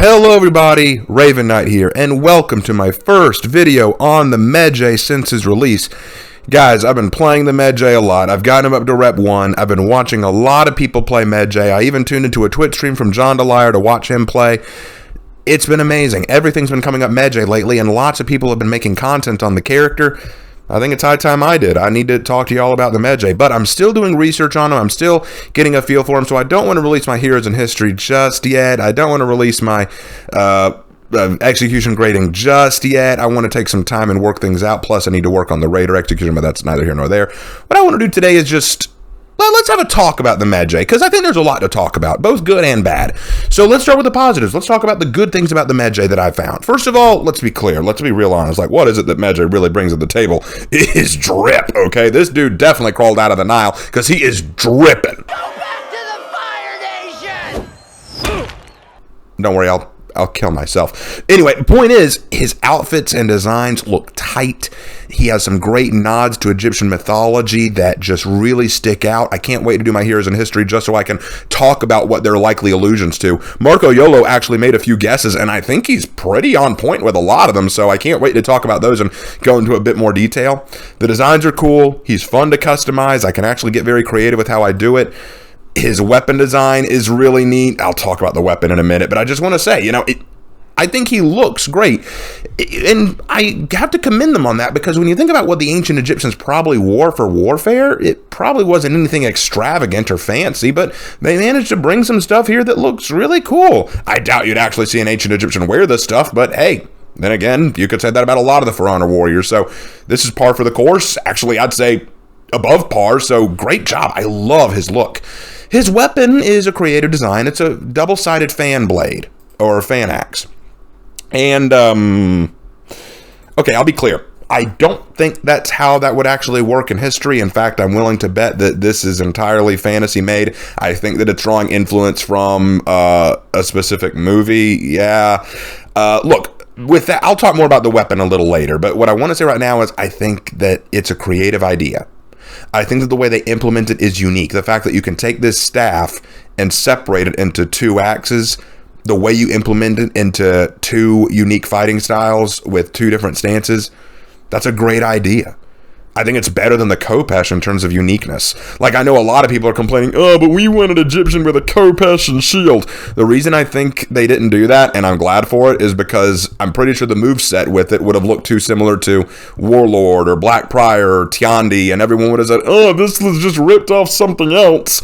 Hello everybody, Raven Knight here, and welcome to my first video on the Medjay since his release. Guys, I've been playing the Medjay a lot. I've gotten him up to Rep 1. I've been watching a lot of people play Medjay. I even tuned into a Twitch stream from John DeLiar to watch him play. It's been amazing. Everything's been coming up Medjay lately, and lots of people have been making content on the character. I think it's high time I did. I need to talk to you all about the Medjay, but I'm still doing research on him. I'm still getting a feel for him, so I don't want to release my Heroes in History just yet. I don't want to release my execution grading just yet. I want to take some time and work things out, plus I need to work on the Raider execution, but that's neither here nor there. What I want to do today is just... well, let's have a talk about the Medjay, because I think there's a lot to talk about, both good and bad. So let's start with the positives. Let's talk about the good things about the Medjay that I found. First of all, let's be clear. Let's be real honest. Like, what is it that Medjay really brings to the table? It is drip, okay? This dude definitely crawled out of the Nile, because he is dripping. Go back to the Fire Nation! Don't worry, I'll kill myself. Anyway, the point is, his outfits and designs look tight. He has some great nods to Egyptian mythology that just really stick out. I can't wait to do my Heroes in History just so I can talk about what they're likely allusions to. Marco Yolo actually made a few guesses, and I think he's pretty on point with a lot of them, so I can't wait to talk about those and go into a bit more detail. The designs are cool. He's fun to customize. I can actually get very creative with how I do it. His weapon design is really neat. I'll talk about the weapon in a minute, but I just want to say, I think he looks great. And I have to commend them on that, because when you think about what the ancient Egyptians probably wore for warfare, it probably wasn't anything extravagant or fancy, but they managed to bring some stuff here that looks really cool. I doubt you'd actually see an ancient Egyptian wear this stuff, but hey, then again, you could say that about a lot of the For Honor warriors, so this is par for the course. Actually, I'd say above par, so great job. I love his look. His weapon is a creative design. It's a double-sided fan blade, or fan axe. And, okay, I'll be clear. I don't think that's how that would actually work in history. In fact, I'm willing to bet that this is entirely fantasy made. I think that it's drawing influence from a specific movie. Yeah. Look, with that, I'll talk more about the weapon a little later. But what I want to say right now is I think that it's a creative idea. I think that the way they implement it is unique. The fact that you can take this staff and separate it into two axes, the way you implement it into two unique fighting styles with two different stances, that's a great idea. I think it's better than the Khopesh in terms of uniqueness. Like, I know a lot of people are complaining, oh, but we want an Egyptian with a Khopesh and shield. The reason I think they didn't do that, and I'm glad for it, is because I'm pretty sure the moveset with it would have looked too similar to Warlord or Black Prior or Tiandi, and everyone would have said, oh, this was just ripped off something else.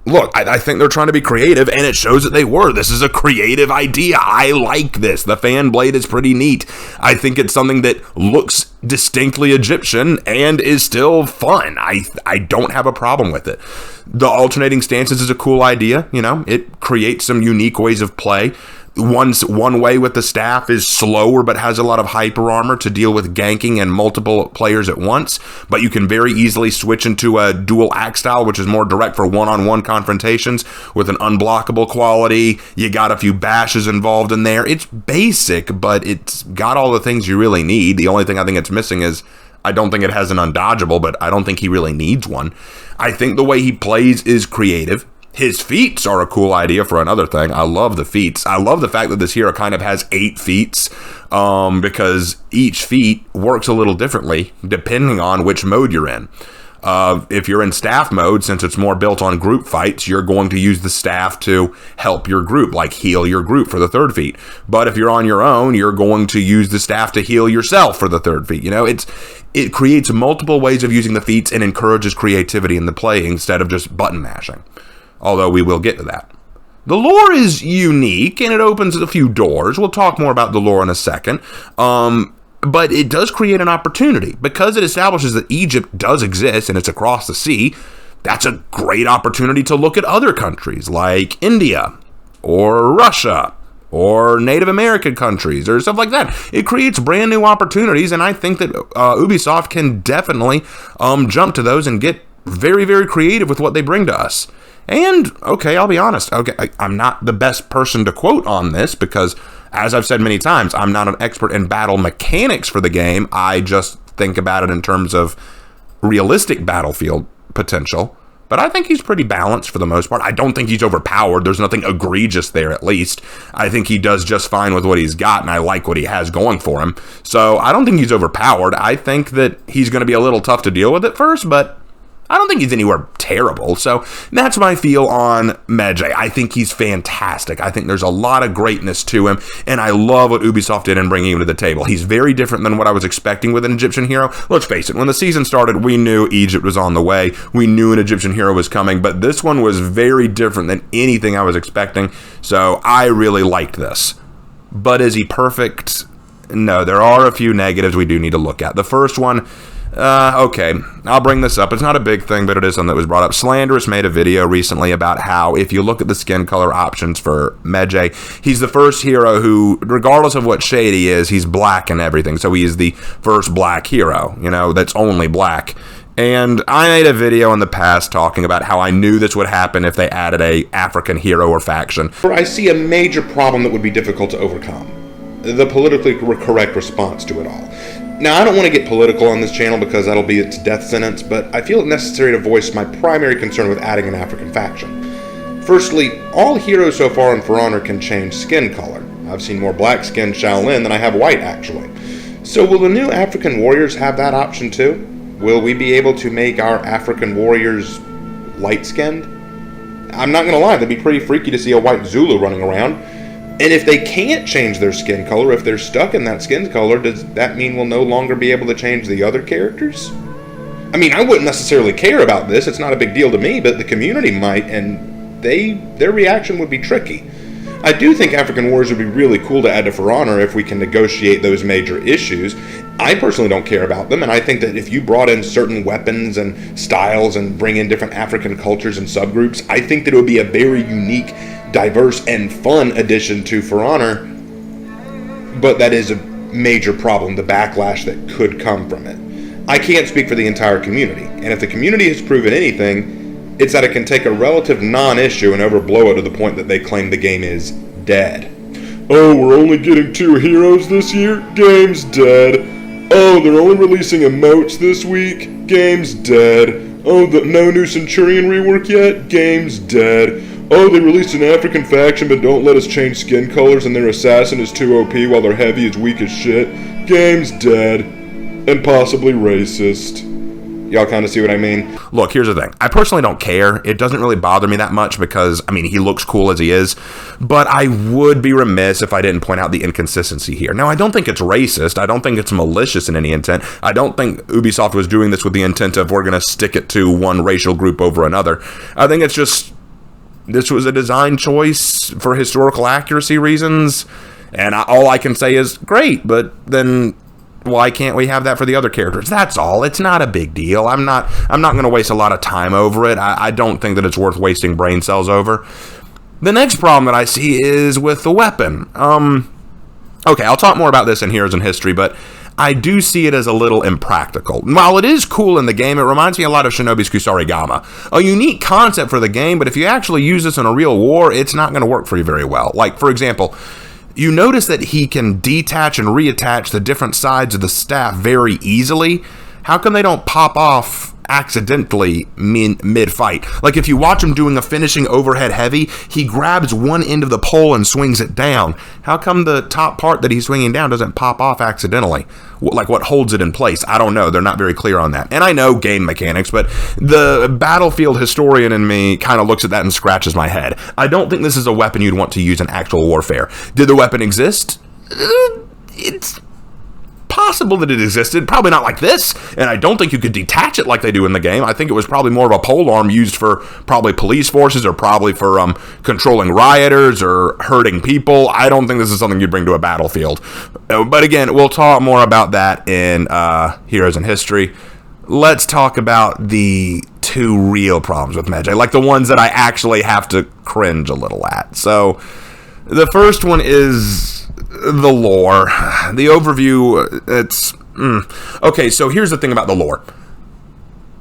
Look, I think they're trying to be creative, and it shows that they were. This is a creative idea. I like this. The fan blade is pretty neat. I think it's something that looks distinctly Egyptian and is still fun. I don't have a problem with it. The alternating stances is a cool idea. It creates some unique ways of play. One way with the staff is slower but has a lot of hyper armor to deal with ganking and multiple players at once, but you can very easily switch into a dual axe style, which is more direct for one-on-one confrontations with an unblockable quality. You got a few bashes involved in there. It's basic, but it's got all the things you really need. The only thing I think it's missing is I don't think it has an undodgeable, but I don't think he really needs one. I think the way he plays is creative. His feats are a cool idea for another thing. I love the feats. I love the fact that this hero kind of has 8 feats because each feat works a little differently depending on which mode you're in. If you're in staff mode, since it's more built on group fights, you're going to use the staff to help your group, like heal your group for the 3rd feat. But if you're on your own, you're going to use the staff to heal yourself for the 3rd feat. It creates multiple ways of using the feats and encourages creativity in the play instead of just button mashing. Although we will get to that. The lore is unique, and it opens a few doors. We'll talk more about the lore in a second. But it does create an opportunity. Because it establishes that Egypt does exist, and it's across the sea, that's a great opportunity to look at other countries, like India, or Russia, or Native American countries, or stuff like that. It creates brand new opportunities, and I think that Ubisoft can definitely jump to those and get very, very creative with what they bring to us. And, okay, I'll be honest. Okay, I'm not the best person to quote on this because, as I've said many times, I'm not an expert in battle mechanics for the game. I just think about it in terms of realistic battlefield potential. But I think he's pretty balanced for the most part. I don't think he's overpowered. There's nothing egregious there, at least. I think he does just fine with what he's got, and I like what he has going for him. So I don't think he's overpowered. I think that he's going to be a little tough to deal with at first, but I don't think he's anywhere terrible. So that's my feel on Medjay. I think he's fantastic. I think there's a lot of greatness to him, and I love what Ubisoft did in bringing him to the table. He's very different than what I was expecting with an Egyptian hero. Let's face it, when the season started, we knew Egypt was on the way. We knew an Egyptian hero was coming, but this one was very different than anything I was expecting, so I really liked this. But is he perfect? No, there are a few negatives we do need to look at. The first one, okay, I'll bring this up. It's not a big thing, but it is something that was brought up. Slanderous made a video recently about how if you look at the skin color options for Medjay, he's the first hero who, regardless of what shade he is, he's black and everything. So he is the first black hero, that's only black. And I made a video in the past talking about how I knew this would happen if they added a African hero or faction. I see a major problem that would be difficult to overcome. The politically correct response to it all. Now, I don't want to get political on this channel because that'll be its death sentence, but I feel it necessary to voice my primary concern with adding an African faction. Firstly, all heroes so far in For Honor can change skin color. I've seen more black-skinned Shaolin than I have white, actually. So will the new African warriors have that option too? Will we be able to make our African warriors light-skinned? I'm not going to lie, that'd be pretty freaky to see a white Zulu running around. And if they can't change their skin color, if they're stuck in that skin color, does that mean we'll no longer be able to change the other characters? I mean, I wouldn't necessarily care about this, it's not a big deal to me, but the community might, and their reaction would be tricky. I do think African Warriors would be really cool to add to For Honor if we can negotiate those major issues. I personally don't care about them, and I think that if you brought in certain weapons and styles and bring in different African cultures and subgroups, I think that it would be a very unique, diverse, and fun addition to For Honor, but that is a major problem, the backlash that could come from it. I can't speak for the entire community, and if the community has proven anything, it's that it can take a relative non-issue and overblow it to the point that they claim the game is dead. Oh, we're only getting 2 heroes this year? Game's dead. Oh, they're only releasing emotes this week? Game's dead. Oh, no new Centurion rework yet? Game's dead. Oh, they released an African faction but don't let us change skin colors and their assassin is too OP while their heavy is weak as shit. Game's dead. And possibly racist. Y'all kind of see what I mean? Look, here's the thing. I personally don't care. It doesn't really bother me that much because, he looks cool as he is. But I would be remiss if I didn't point out the inconsistency here. Now, I don't think it's racist. I don't think it's malicious in any intent. I don't think Ubisoft was doing this with the intent of we're going to stick it to one racial group over another. I think it's just this was a design choice for historical accuracy reasons. And all I can say is, great, but then why can't we have that for the other characters? That's all. It's not a big deal. I'm not going to waste a lot of time over it. I don't think that it's worth wasting brain cells over. The next problem that I see is with the weapon. Okay, I'll talk more about this in Heroes in History, but I do see it as a little impractical. While it is cool in the game, it reminds me a lot of Shinobi's Kusarigama. A unique concept for the game, but if you actually use this in a real war, it's not going to work for you very well. Like, for example, you notice that he can detach and reattach the different sides of the staff very easily. How come they don't pop off accidentally mid-fight? Like if you watch him doing a finishing overhead heavy, he grabs one end of the pole and swings it down. How come the top part that he's swinging down doesn't pop off accidentally? Like what holds it in place? I don't know. They're not very clear on that. And I know game mechanics, but the battlefield historian in me kind of looks at that and scratches my head. I don't think this is a weapon you'd want to use in actual warfare. Did the weapon exist? It's possible that it existed, probably not like this, and I don't think you could detach it like they do in the game. I think it was probably more of a polearm used for probably police forces or probably for controlling rioters or hurting people. I don't think this is something you'd bring to a battlefield. But again, we'll talk more about that in Heroes in History. Let's talk about the 2 real problems with Medjay, like the ones that I actually have to cringe a little at. So the first one is the lore. The overview, it's... Okay, so here's the thing about the lore.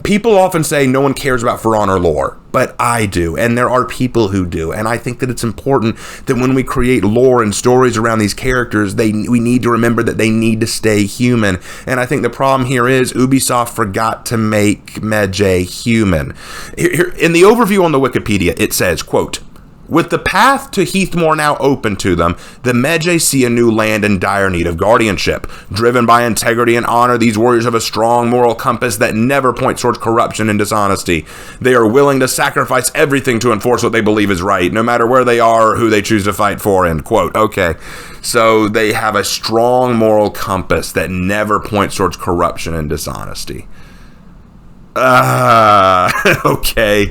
People often say no one cares about For Honor lore, but I do, and there are people who do, and I think that it's important that when we create lore and stories around these characters, we need to remember that they need to stay human, and I think the problem here is Ubisoft forgot to make Medjay human. Here, in the overview on the Wikipedia, it says, quote, "With the path to Heathmore now open to them, the Medjay see a new land in dire need of guardianship. Driven by integrity and honor, these warriors have a strong moral compass that never points towards corruption and dishonesty. They are willing to sacrifice everything to enforce what they believe is right, no matter where they are or who they choose to fight for," end quote. Okay, so they have a strong moral compass that never points towards corruption and dishonesty. Okay.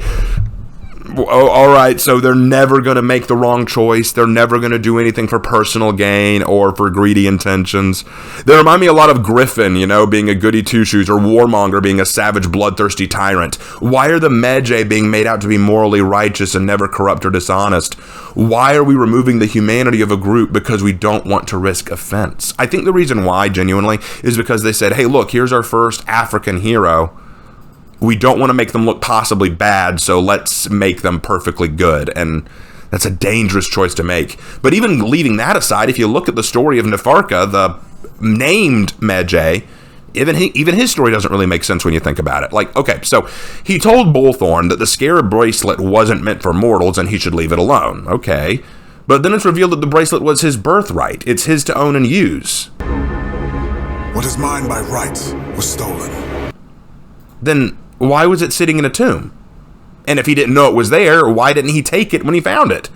Oh, all right, so they're never going to make the wrong choice. They're never going to do anything for personal gain or for greedy intentions. They remind me a lot of Griffin, being a goody two-shoes, or Warmonger being a savage, bloodthirsty tyrant. Why are the Medjay being made out to be morally righteous and never corrupt or dishonest? Why are we removing the humanity of a group because we don't want to risk offense? I think the reason why, genuinely, is because they said, hey, look, here's our first African hero. We don't want to make them look possibly bad, so let's make them perfectly good. And that's a dangerous choice to make. But even leaving that aside, if you look at the story of Nefarka, the named Medjay, even his story doesn't really make sense when you think about it. Like, okay, so he told Bullthorn that the Scarab bracelet wasn't meant for mortals and he should leave it alone. Okay. But then it's revealed that the bracelet was his birthright. It's his to own and use. What is mine by right was stolen. Then why was it sitting in a tomb? And if he didn't know it was there, why didn't he take it when he found it?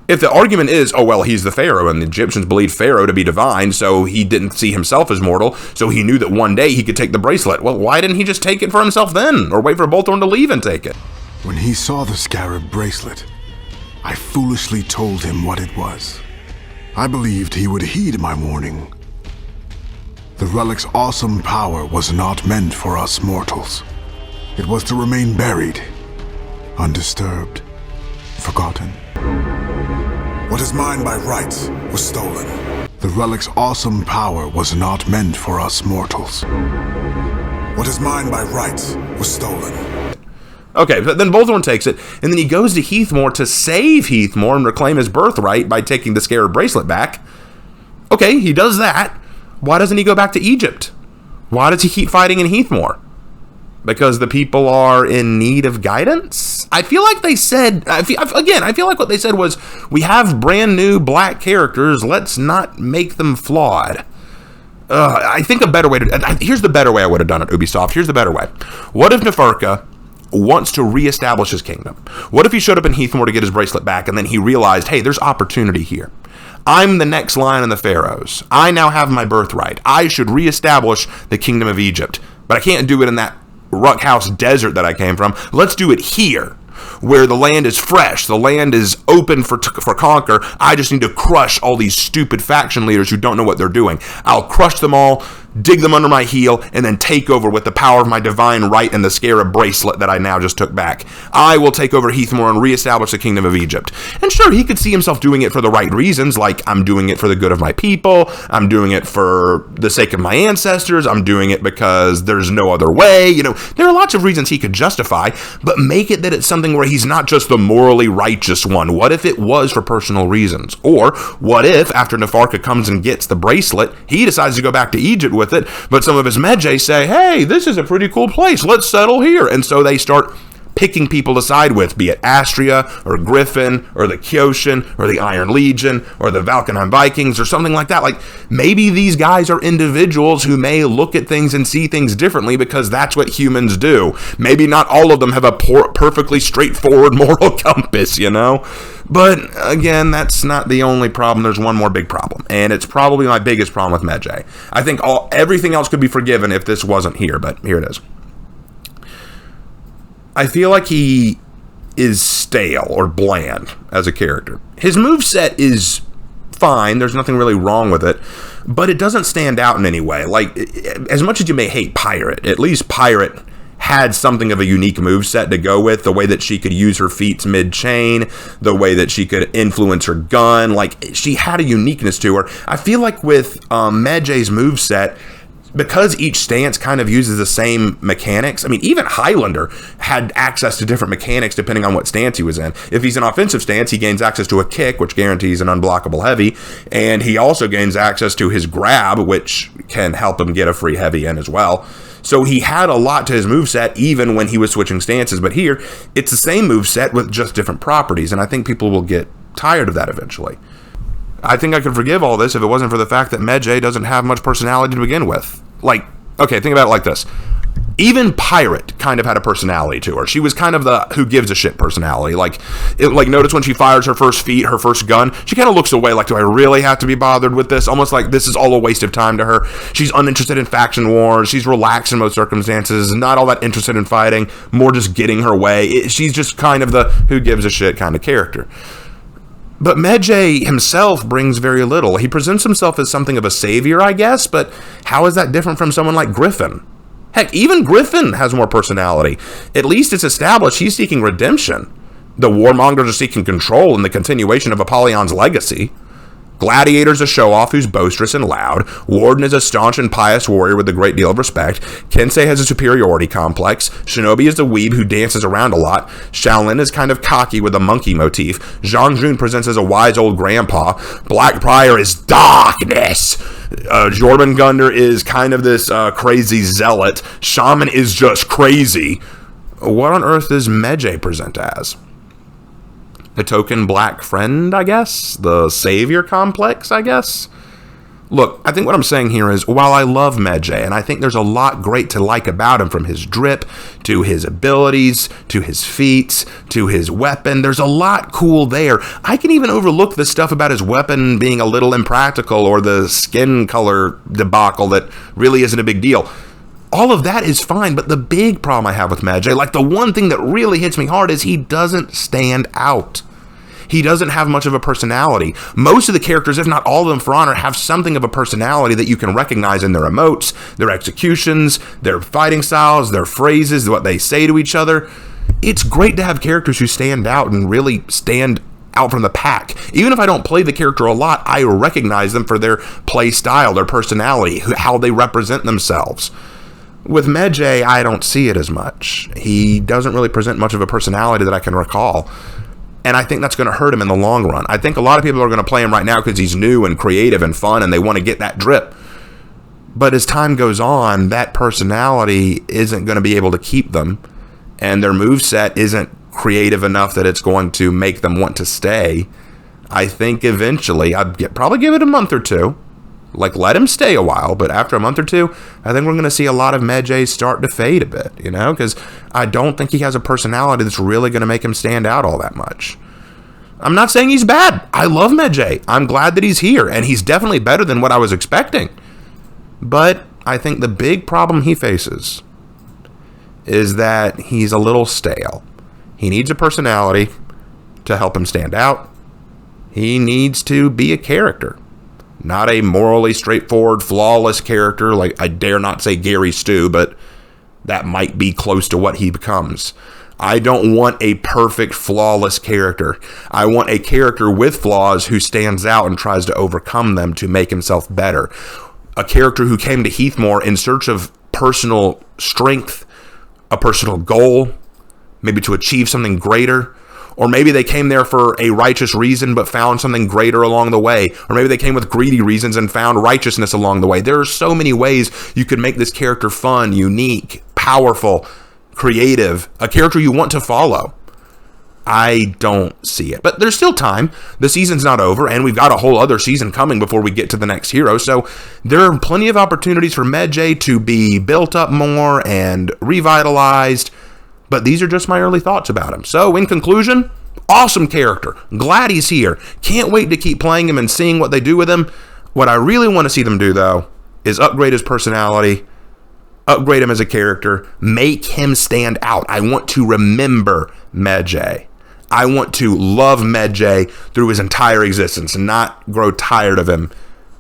If the argument is, oh, well, he's the Pharaoh, and the Egyptians believed Pharaoh to be divine, so he didn't see himself as mortal, so he knew that one day he could take the bracelet. Well, why didn't he just take it for himself then, or wait for Bullthorn to leave and take it? When he saw the Scarab bracelet, I foolishly told him what it was. I believed he would heed my warning. The relic's awesome power was not meant for us mortals. It was to remain buried, undisturbed, forgotten. What is mine by right was stolen. The relic's awesome power was not meant for us mortals. What is mine by right was stolen. Okay, but then Bullthorn takes it, and then he goes to Heathmore to save Heathmore and reclaim his birthright by taking the Scarab bracelet back. Okay, he does that. Why doesn't he go back to Egypt? Why does he keep fighting in Heathmore? Because the people are in need of guidance? I feel like they said, I feel like what they said was, we have brand new black characters, let's not make them flawed. I think here's the better way I would have done it, Ubisoft. Here's the better way. What if Nefarka wants to reestablish his kingdom? What if he showed up in Heathmore to get his bracelet back, and then he realized, hey, there's opportunity here. I'm the next line in the pharaohs. I now have my birthright. I should reestablish the kingdom of Egypt. But I can't do it in that Ruckhouse desert that I came from. Let's do it here, where the land is fresh, the land is open for conquer. I just need to crush all these stupid faction leaders who don't know what they're doing. I'll crush them all, dig them under my heel, and then take over with the power of my divine right and the Scarab bracelet that I now just took back. I will take over Heathmore and reestablish the kingdom of Egypt. And sure, he could see himself doing it for the right reasons, like I'm doing it for the good of my people, I'm doing it for the sake of my ancestors, I'm doing it because there's no other way. There are lots of reasons he could justify, but make it that it's something where he's not just the morally righteous one. What if it was for personal reasons? Or what if, after Nefarka comes and gets the bracelet, he decides to go back to Egypt with it, but some of his Medjay say, hey, this is a pretty cool place, let's settle here. And so they start picking people to side with, be it Astria, or Griffin, or the Kyoshin, or the Iron Legion, or the Valkenheim Vikings, or something like that. Like, maybe these guys are individuals who may look at things and see things differently because that's what humans do. Maybe not all of them have a perfectly straightforward moral compass, But, again, that's not the only problem. There's one more big problem, and it's probably my biggest problem with Medjay. I think everything else could be forgiven if this wasn't here, but here it is. I feel like he is stale or bland as a character. His moveset is fine. There's nothing really wrong with it, but it doesn't stand out in any way. Like, as much as you may hate Pirate, at least Pirate had something of a unique moveset to go with, the way that she could use her feats mid-chain, the way that she could influence her gun. Like, she had a uniqueness to her. I feel like with Medjay's moveset, because each stance kind of uses the same mechanics. I mean, even Highlander had access to different mechanics depending on what stance he was in. If he's in offensive stance, he gains access to a kick, which guarantees an unblockable heavy, and he also gains access to his grab, which can help him get a free heavy in as well. So he had a lot to his moveset even when he was switching stances, but here, it's the same moveset with just different properties, and I think people will get tired of that eventually. I think I could forgive all this if it wasn't for the fact that Medjay doesn't have much personality to begin with. Like, okay, think about it like this. Even Pirate kind of had a personality to her. She was kind of the who gives a shit personality. Like notice when she fires her first gun, she kind of looks away like, do I really have to be bothered with this? Almost like this is all a waste of time to her. She's uninterested in faction wars. She's relaxed in most circumstances, not all that interested in fighting, more just getting her way. She's just kind of the who gives a shit kind of character. But Medjay himself brings very little. He presents himself as something of a savior, I guess, but how is that different from someone like Griffin? Heck, even Griffin has more personality. At least it's established he's seeking redemption. The Warmongers are seeking control and the continuation of Apollyon's legacy. Gladiator's a show-off who's boisterous and loud. Warden is a staunch and pious warrior with a great deal of respect. Kensei has a superiority complex. Shinobi is a weeb who dances around a lot. Shaolin is kind of cocky with a monkey motif. Zhang Jun presents as a wise old grandpa. Black Prior is darkness. Jormungandr is kind of this crazy zealot. Shaman is just crazy. What on earth does Medjay present as? The token black friend, I guess? The savior complex, I guess? Look, I think what I'm saying here is, while I love Medjay, and I think there's a lot great to like about him, from his drip, to his abilities, to his feats, to his weapon, there's a lot cool there. I can even overlook the stuff about his weapon being a little impractical, or the skin color debacle that really isn't a big deal. All of that is fine, but the big problem I have with Medjay, like the one thing that really hits me hard, is he doesn't stand out. He doesn't have much of a personality. Most of the characters, if not all of them, For Honor, have something of a personality that you can recognize in their emotes, their executions, their fighting styles, their phrases, what they say to each other. It's great to have characters who stand out and really stand out from the pack. Even if I don't play the character a lot, I recognize them for their play style, their personality, how they represent themselves. With Medjay, I don't see it as much. He doesn't really present much of a personality that I can recall. And I think that's going to hurt him in the long run. I think a lot of people are going to play him right now because he's new and creative and fun and they want to get that drip. But as time goes on, that personality isn't going to be able to keep them. And their moveset isn't creative enough that it's going to make them want to stay. I think eventually, I'd probably give it a month or two. Like, let him stay a while, but after a month or two, I think we're going to see a lot of Medjay start to fade a bit, because I don't think he has a personality that's really going to make him stand out all that much. I'm not saying he's bad. I love Medjay. I'm glad that he's here, and he's definitely better than what I was expecting. But I think the big problem he faces is that he's a little stale. He needs a personality to help him stand out. He needs to be a character. Not a morally straightforward, flawless character, like I dare not say Gary Stu, but that might be close to what he becomes. I don't want a perfect, flawless character. I want a character with flaws who stands out and tries to overcome them to make himself better. A character who came to Heathmore in search of personal strength, a personal goal, maybe to achieve something greater. Or maybe they came there for a righteous reason but found something greater along the way. Or maybe they came with greedy reasons and found righteousness along the way. There are so many ways you could make this character fun, unique, powerful, creative, a character you want to follow. I don't see it. But there's still time. The season's not over, and we've got a whole other season coming before we get to the next hero. So there are plenty of opportunities for Medjay to be built up more and revitalized. But these are just my early thoughts about him. So, in conclusion, awesome character. Glad he's here. Can't wait to keep playing him and seeing what they do with him. What I really want to see them do, though, is upgrade his personality, upgrade him as a character, make him stand out. I want to remember Medjay. I want to love Medjay through his entire existence and not grow tired of him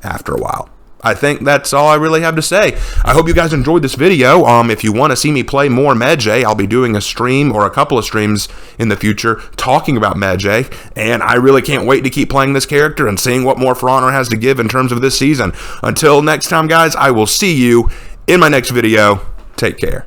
after a while. I think that's all I really have to say. I hope you guys enjoyed this video. If you want to see me play more Medjay, I'll be doing a stream or a couple of streams in the future talking about Medjay, and I really can't wait to keep playing this character and seeing what more For Honor has to give in terms of this season. Until next time, guys, I will see you in my next video. Take care.